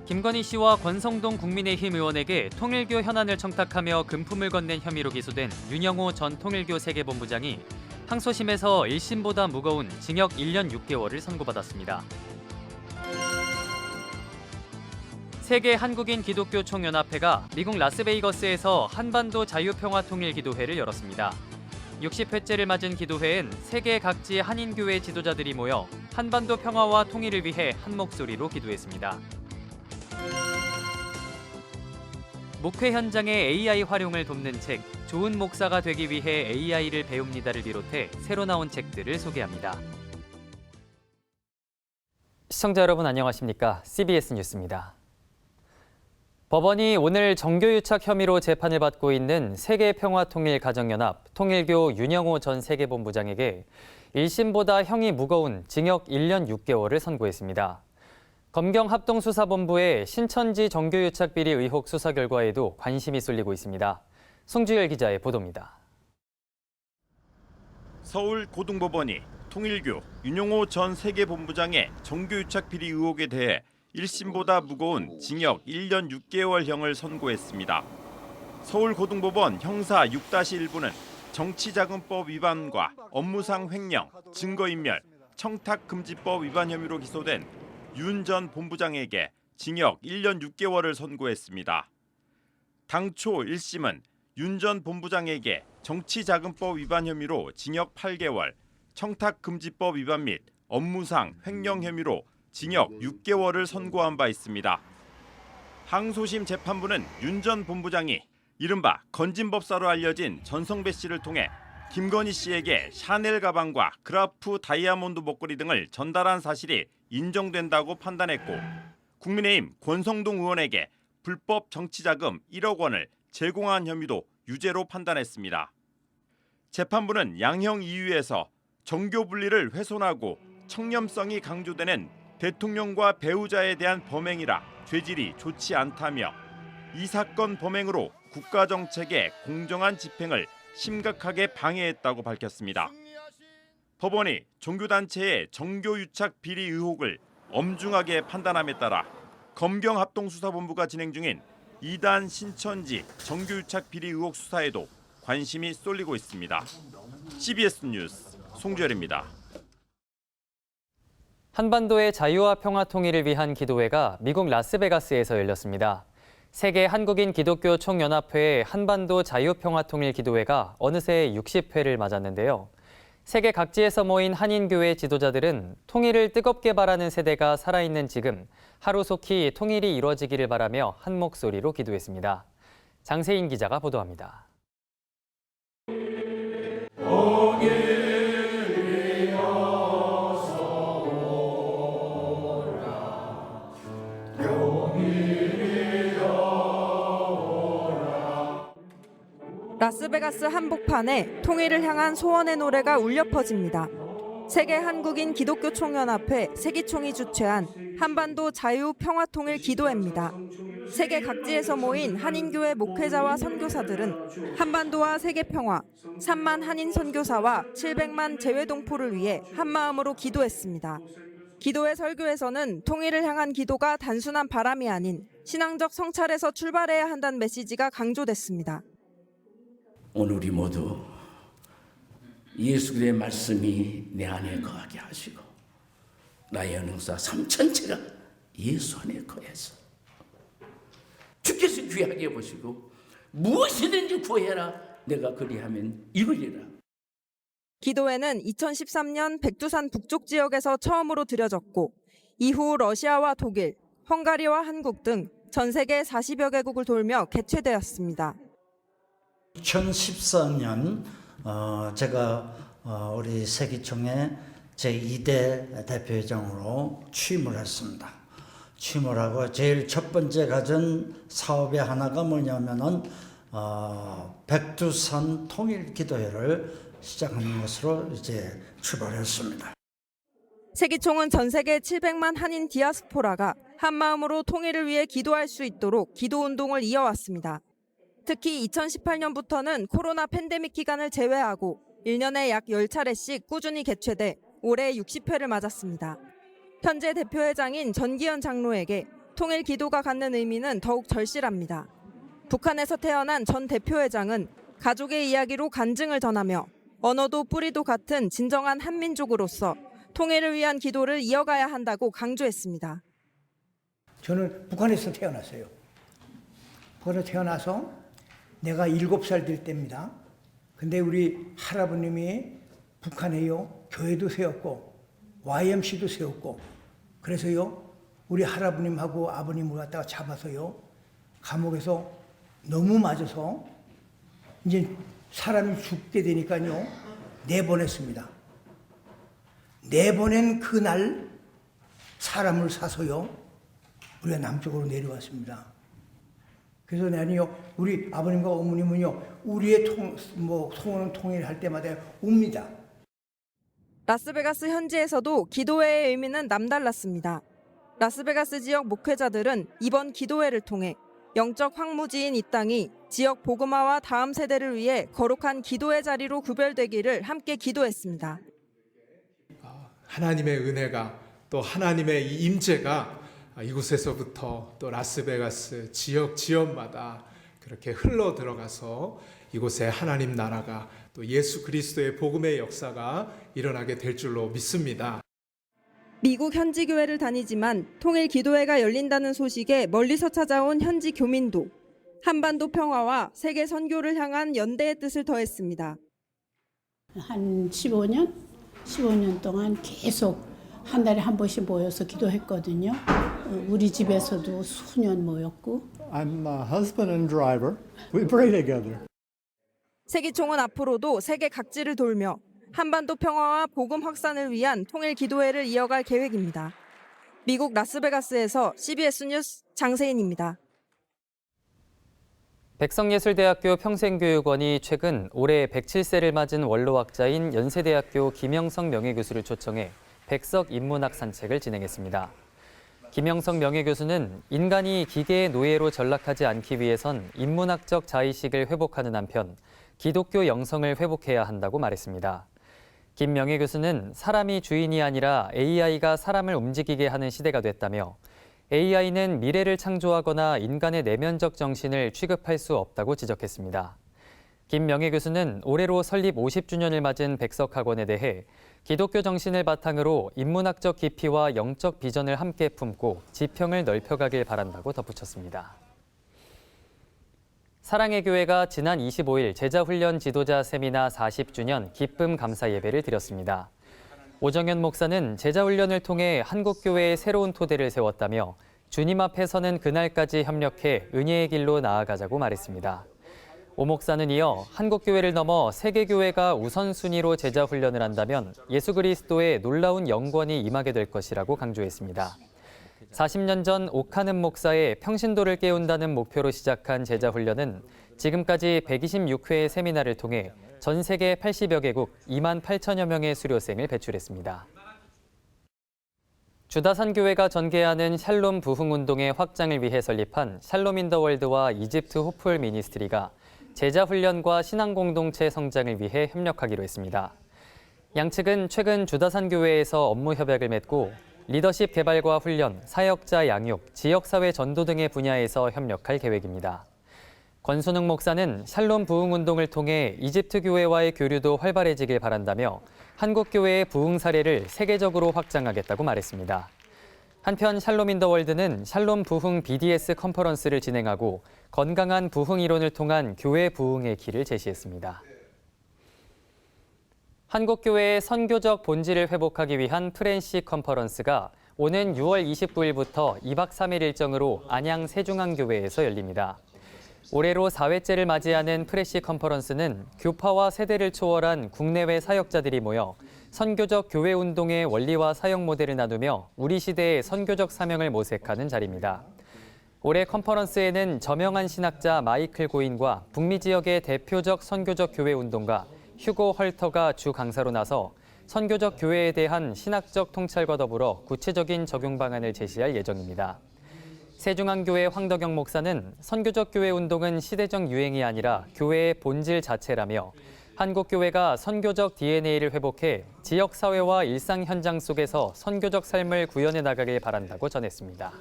김건희 씨와 권성동 국민의힘 의원에게 통일교 현안을 청탁하며 금품을 건넨 혐의로 기소된 윤영호 전 통일교 세계본부장이 항소심에서 1심보다 무거운 징역 1년 6개월을 선고받았습니다. 세계 한국인 기독교 총연합회가 미국 라스베이거스에서 한반도 자유평화통일기도회를 열었습니다. 60회째를 맞은 기도회엔 세계 각지의 한인교회 지도자들이 모여 한반도 평화와 통일을 위해 한 목소리로 기도했습니다. 목회 현장의 AI 활용을 돕는 책, 좋은 목사가 되기 위해 AI를 배웁니다를 비롯해 새로 나온 책들을 소개합니다. 시청자 여러분 안녕하십니까? CBS 뉴스입니다. 법원이 오늘 정교유착 혐의로 재판을 받고 있는 세계평화통일가정연합 통일교 윤영호 전 세계본부장에게 1심보다 형이 무거운 징역 1년 6개월을 선고했습니다. 검경합동수사본부의 신천지 정교유착 비리 의혹 수사 결과에도 관심이 쏠리고 있습니다. 송주열 기자의 보도입니다. 서울고등법원이 통일교 윤영호 전 세계본부장의 정교유착 비리 의혹에 대해 1심보다 무거운 징역 1년 6개월형을 선고했습니다. 서울고등법원 형사 6-1부는 정치자금법 위반과 업무상 횡령, 증거인멸, 청탁금지법 위반 혐의로 기소된 윤 전 본부장에게 징역 1년 6개월을 선고했습니다. 당초 1심은 윤 전 본부장에게 정치자금법 위반 혐의로 징역 8개월, 청탁금지법 위반 및 업무상 횡령 혐의로 징역 6개월을 선고한 바 있습니다. 항소심 재판부는 윤 전 본부장이 이른바 건진법사로 알려진 전성배 씨를 통해 김건희 씨에게 샤넬 가방과 그라프 다이아몬드 목걸이 등을 전달한 사실이 인정된다고 판단했고 국민의힘 권성동 의원에게 불법 정치자금 1억 원을 제공한 혐의도 유죄로 판단했습니다. 재판부는 양형 이유에서 정교 분리를 훼손하고 청렴성이 강조되는 대통령과 배우자에 대한 범행이라 죄질이 좋지 않다며 이 사건 범행으로 국가정책의 공정한 집행을 심각하게 방해했다고 밝혔습니다. 법원이 종교단체의 정교유착 비리 의혹을 엄중하게 판단함에 따라 검경합동수사본부가 진행 중인 2단 신천지 정교유착 비리 의혹 수사에도 관심이 쏠리고 있습니다. CBS 뉴스 송주열입니다. 한반도의 자유와 평화 통일을 위한 기도회가 미국 라스베가스에서 열렸습니다. 세계 한국인 기독교 총연합회의 한반도 자유평화통일 기도회가 어느새 60회를 맞았는데요. 세계 각지에서 모인 한인교회 지도자들은 통일을 뜨겁게 바라는 세대가 살아있는 지금 하루속히 통일이 이루어지기를 바라며 한 목소리로 기도했습니다. 장세인 기자가 보도합니다. 라스베가스 한복판에 통일을 향한 소원의 노래가 울려 퍼집니다. 세계 한국인 기독교 총연합회 세기총이 주최한 한반도 자유평화통일 기도회입니다. 세계 각지에서 모인 한인교회 목회자와 선교사들은 한반도와 세계평화, 3만 한인 선교사와 700만 재외동포를 위해 한마음으로 기도했습니다. 기도회 설교에서는 통일을 향한 기도가 단순한 바람이 아닌 신앙적 성찰에서 출발해야 한다는 메시지가 강조됐습니다. 오늘 우리 모두 예수 그리스도의 말씀이 내 안에 거하게 하시고 나의 은행사 삶 전체가 예수 안에 거해서 주께서 귀하게 보시고 무엇이든지 구해라 내가 그리하면 이루리라. 기도회는 2013년 백두산 북쪽 지역에서 처음으로 드려졌고 이후 러시아와 독일, 헝가리와 한국 등 전 세계 40여 개국을 돌며 개최되었습니다. 2014년 제가 우리 세기총의 제2대 대표회장으로 취임을 했습니다. 취임을 하고 제일 첫 번째 가진 사업의 하나가 뭐냐면은 백두산 통일기도회를 시작하는 것으로 이제 출발했습니다. 세기총은 전 세계 700만 한인 디아스포라가 한마음으로 통일을 위해 기도할 수 있도록 기도운동을 이어왔습니다. 특히 2018년부터는 코로나 팬데믹 기간을 제외하고 1년에 약 10차례씩 꾸준히 개최돼 올해 60회를 맞았습니다. 현재 대표회장인 전기현 장로에게 통일 기도가 갖는 의미는 더욱 절실합니다. 북한에서 태어난 전 대표회장은 가족의 이야기로 간증을 전하며 언어도 뿌리도 같은 진정한 한민족으로서 통일을 위한 기도를 이어가야 한다고 강조했습니다. 저는 북한에서 태어났어요. 북한에서 태어나서 내가 7살 될 때입니다. 근데 우리 할아버님이 북한에요, 교회도 세웠고 YMC도 세웠고, 그래서요 우리 할아버님하고 아버님을 갖다가 잡아서요 감옥에서 너무 맞아서 이제 사람이 죽게 되니까요 내보냈습니다. 내보낸 그날 사람을 사서요 우리가 남쪽으로 내려왔습니다. 그래서 나는요 우리 아버님과 어머님은요 우리의 소원은 통일할 때마다 웁니다. 라스베가스 현지에서도 기도회의 의미는 남달랐습니다. 라스베가스 지역 목회자들은 이번 기도회를 통해 영적 황무지인 이 땅이 지역 복음화와 다음 세대를 위해 거룩한 기도의 자리로 구별되기를 함께 기도했습니다. 하나님의 은혜가 또 하나님의 이 임재가 이곳에서부터 또 라스베가스 지역마다 그렇게 흘러 들어가서 이곳에 하나님 나라가 또 예수 그리스도의 복음의 역사가 일어나게 될 줄로 믿습니다. 미국 현지 교회를 다니지만 통일 기도회가 열린다는 소식에 멀리서 찾아온 현지 교민도 한반도 평화와 세계 선교를 향한 연대의 뜻을 더했습니다. 한 15년 동안 계속 한 달에 한 번씩 모여서 기도했거든요. 우리 집에서도 수년 모였고. I'm a husband and driver. We pray together. 세기총은 앞으로도 세계 각지를 돌며 한반도 평화와 복음 확산을 위한 통일 기도회를 이어갈 계획입니다. 미국 라스베가스에서 CBS 뉴스 장세인입니다. 백성예술대학교 평생교육원이 최근 올해 107세를 맞은 원로학자인 연세대학교 김영석 명예교수를 초청해 백석 인문학 산책을 진행했습니다. 김영석 명예교수는 인간이 기계의 노예로 전락하지 않기 위해선 인문학적 자의식을 회복하는 한편 기독교 영성을 회복해야 한다고 말했습니다. 김 명예교수는 사람이 주인이 아니라 AI가 사람을 움직이게 하는 시대가 됐다며 AI는 미래를 창조하거나 인간의 내면적 정신을 취급할 수 없다고 지적했습니다. 김 명예교수는 올해로 설립 50주년을 맞은 백석학원에 대해 기독교 정신을 바탕으로 인문학적 깊이와 영적 비전을 함께 품고 지평을 넓혀가길 바란다고 덧붙였습니다. 사랑의 교회가 지난 25일 제자훈련 지도자 세미나 40주년 기쁨 감사 예배를 드렸습니다. 오정현 목사는 제자훈련을 통해 한국교회의 새로운 토대를 세웠다며 주님 앞에 서는 그날까지 협력해 은혜의 길로 나아가자고 말했습니다. 오 목사는 이어 한국교회를 넘어 세계교회가 우선순위로 제자훈련을 한다면 예수 그리스도의 놀라운 영권이 임하게 될 것이라고 강조했습니다. 40년 전 옥하는 목사의 평신도를 깨운다는 목표로 시작한 제자훈련은 지금까지 126회의 세미나를 통해 전 세계 80여 개국 2만 8천여 명의 수료생을 배출했습니다. 주다산교회가 전개하는 샬롬 부흥운동의 확장을 위해 설립한 샬롬 인 더 월드와 이집트 호프홀 미니스트리가 제자훈련과 신앙공동체 성장을 위해 협력하기로 했습니다. 양측은 최근 주다산교회에서 업무 협약을 맺고 리더십 개발과 훈련, 사역자 양육, 지역사회 전도 등의 분야에서 협력할 계획입니다. 권순웅 목사는 샬롬 부흥운동을 통해 이집트 교회와의 교류도 활발해지길 바란다며 한국 교회의 부흥 사례를 세계적으로 확장하겠다고 말했습니다. 한편 샬롬 인 더 월드는 샬롬 부흥 BDS 컨퍼런스를 진행하고 건강한 부흥 이론을 통한 교회 부흥의 길을 제시했습니다. 한국교회의 선교적 본질을 회복하기 위한 프렌시 컨퍼런스가 오는 6월 29일부터 2박 3일 일정으로 안양 세중앙교회에서 열립니다. 올해로 4회째를 맞이하는 프레시 컨퍼런스는 교파와 세대를 초월한 국내외 사역자들이 모여 선교적 교회 운동의 원리와 사역 모델을 나누며 우리 시대의 선교적 사명을 모색하는 자리입니다. 올해 컨퍼런스에는 저명한 신학자 마이클 고인과 북미 지역의 대표적 선교적 교회 운동가 휴고 헐터가 주 강사로 나서 선교적 교회에 대한 신학적 통찰과 더불어 구체적인 적용 방안을 제시할 예정입니다. 세중앙교회 황덕영 목사는 선교적 교회 운동은 시대적 유행이 아니라 교회의 본질 자체라며 한국교회가 선교적 DNA를 회복해 지역사회와 일상 현장 속에서 선교적 삶을 구현해 나가길 바란다고 전했습니다.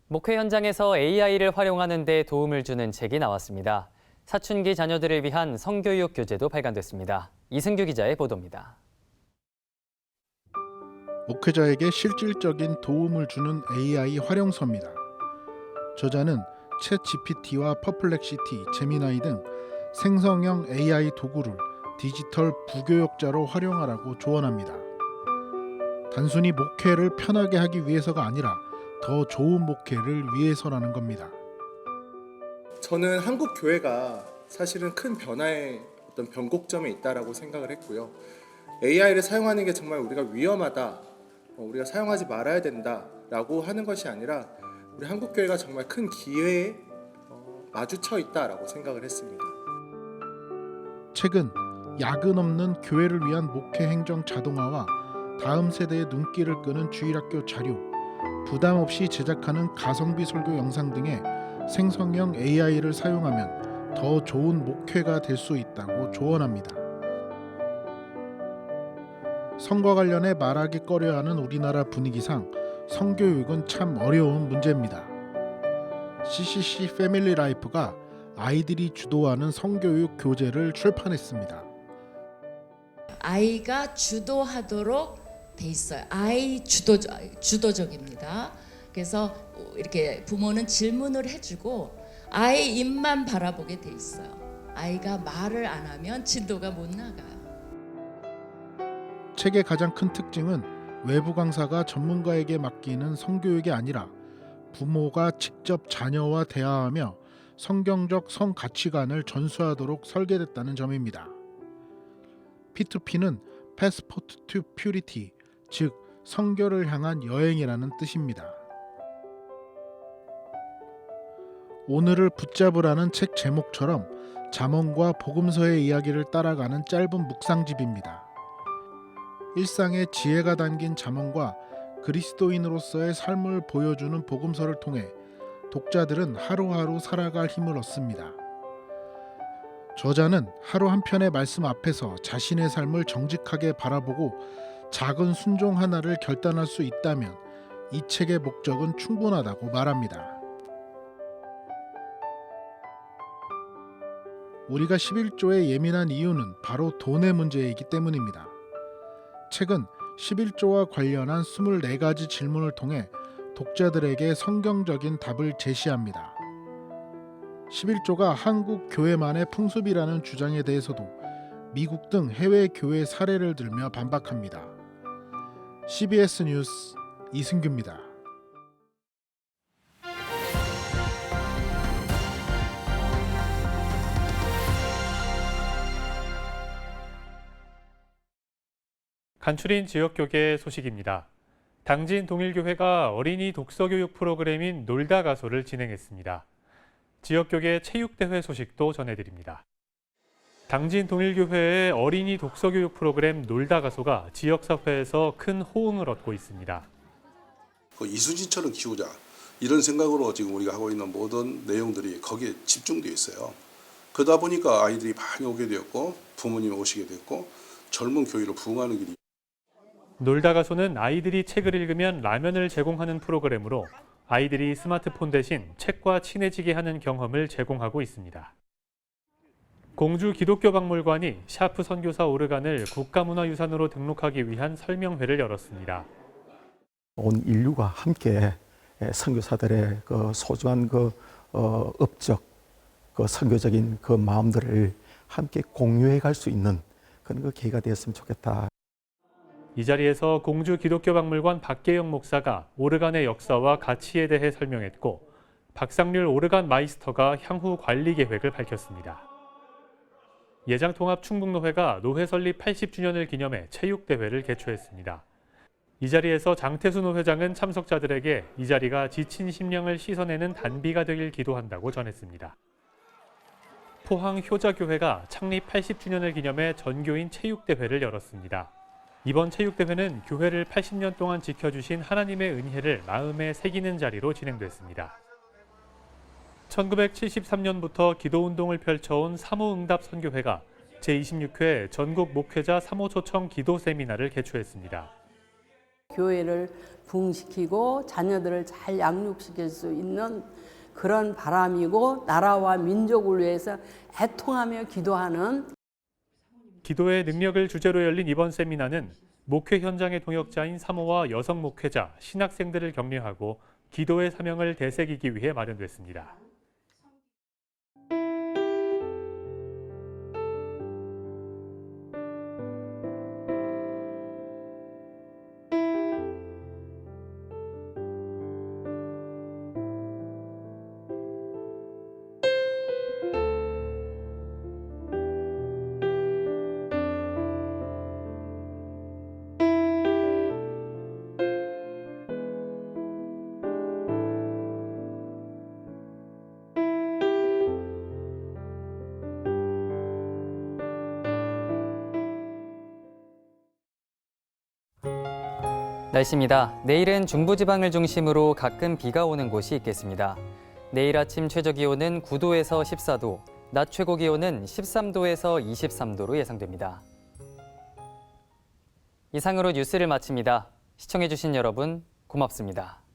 목회 현장에서 AI를 활용하는 데 도움을 주는 책이 나왔습니다. 사춘기 자녀들을 위한 성교육 교재도 발간됐습니다. 이승규 기자의 보도입니다. 목회자에게 실질적인 도움을 주는 AI 활용서입니다. 저자는 챗 GPT와 퍼플렉시티, 제미나이 등 생성형 AI 도구를 디지털 부교역자로 활용하라고 조언합니다. 단순히 목회를 편하게 하기 위해서가 아니라 더 좋은 목회를 위해서라는 겁니다. 저는 한국 교회가 사실은 큰 변화의 어떤 변곡점에 있다라고 생각을 했고요. AI를 사용하는 게 정말 우리가 위험하다, 우리가 사용하지 말아야 된다라고 하는 것이 아니라 우리 한국 교회가 정말 큰 기회에 마주쳐 있다라고 생각을 했습니다. 책은 야근 없는 교회를 위한 목회 행정 자동화와 다음 세대의 눈길을 끄는 주일학교 자료, 부담 없이 제작하는 가성비 설교 영상 등의 생성형 AI를 사용하면 더 좋은 목회가 될 수 있다고 조언합니다. 성과 관련해 말하기 꺼려하는 우리나라 분위기상 성교육은 참 어려운 문제입니다. CCC 패밀리 라이프가 아이들이 주도하는 성교육 교재를 출판했습니다. 아이가 주도하도록 돼 있어요. 아이 주도적입니다. 그래서 이렇게 부모는 질문을 해주고 아이 입만 바라보게 돼 있어요. 아이가 말을 안 하면 진도가 못 나가요. 책의 가장 큰 특징은 외부 강사가 전문가에게 맡기는 성교육이 아니라 부모가 직접 자녀와 대화하며 성경적 성 가치관을 전수하도록 설계됐다는 점입니다. P2P는 Passport to Purity, 즉 성결을 향한 여행이라는 뜻입니다. 오늘을 붙잡으라는 책 제목처럼 잠언과 복음서의 이야기를 따라가는 짧은 묵상집입니다. 일상의 지혜가 담긴 잠언과 그리스도인으로서의 삶을 보여주는 복음서를 통해 독자들은 하루하루 살아갈 힘을 얻습니다. 저자는 하루 한 편의 말씀 앞에서 자신의 삶을 정직하게 바라보고 작은 순종 하나를 결단할 수 있다면 이 책의 목적은 충분하다고 말합니다. 우리가 11조에 예민한 이유는 바로 돈의 문제이기 때문입니다. 책은 11조와 관련한 24가지 질문을 통해 독자들에게 성경적인 답을 제시합니다. 11조가 한국 교회만의 풍습이라는 주장에 대해서도 미국 등 해외 교회 사례를 들며 반박합니다. CBS 뉴스 이승규입니다. 간추린 지역교계 소식입니다. 당진 동일교회가 어린이 독서교육 프로그램인 놀다 가소를 진행했습니다. 지역교계 체육대회 소식도 전해드립니다. 당진 동일교회의 어린이 독서교육 프로그램 놀다 가소가 지역사회에서 큰 호응을 얻고 있습니다. 이순신처럼 키우자 이런 생각으로 지금 우리가 하고 있는 모든 내용들이 거기에 집중되어 있어요. 그러다 보니까 아이들이 많이 오게 되었고 부모님이 오시게 됐고 젊은 교회로 부흥하는 길이. 놀다 가소는 아이들이 책을 읽으면 라면을 제공하는 프로그램으로 아이들이 스마트폰 대신 책과 친해지게 하는 경험을 제공하고 있습니다. 공주 기독교박물관이 샤프 선교사 오르간을 국가문화유산으로 등록하기 위한 설명회를 열었습니다. 온 인류가 함께 선교사들의 그 소중한 업적, 선교적인 마음들을 함께 공유해 갈 수 있는 그런 계기가 되었으면 좋겠다. 이 자리에서 공주 기독교박물관 박계영 목사가 오르간의 역사와 가치에 대해 설명했고 박상률 오르간 마이스터가 향후 관리 계획을 밝혔습니다. 예장통합충북노회가 노회 설립 80주년을 기념해 체육대회를 개최했습니다. 이 자리에서 장태수 노회장은 참석자들에게 이 자리가 지친 심령을 씻어내는 단비가 되길 기도한다고 전했습니다. 포항 효자교회가 창립 80주년을 기념해 전교인 체육대회를 열었습니다. 이번 체육대회는 교회를 80년 동안 지켜주신 하나님의 은혜를 마음에 새기는 자리로 진행됐습니다. 1973년부터 기도운동을 펼쳐온 사모응답 선교회가 제26회 전국 목회자 사모 초청 기도 세미나를 개최했습니다. 교회를 부흥시키고 자녀들을 잘 양육시킬 수 있는 그런 바람이고 나라와 민족을 위해서 애통하며 기도하는 기도의 능력을 주제로 열린 이번 세미나는 목회 현장의 동역자인 사모와 여성 목회자, 신학생들을 격려하고 기도의 사명을 되새기기 위해 마련됐습니다. 날씨입니다. 내일은 중부지방을 중심으로 가끔 비가 오는 곳이 있겠습니다. 내일 아침 최저기온은 9도에서 14도, 낮 최고기온은 13도에서 23도로 예상됩니다. 이상으로 뉴스를 마칩니다. 시청해주신 여러분 고맙습니다.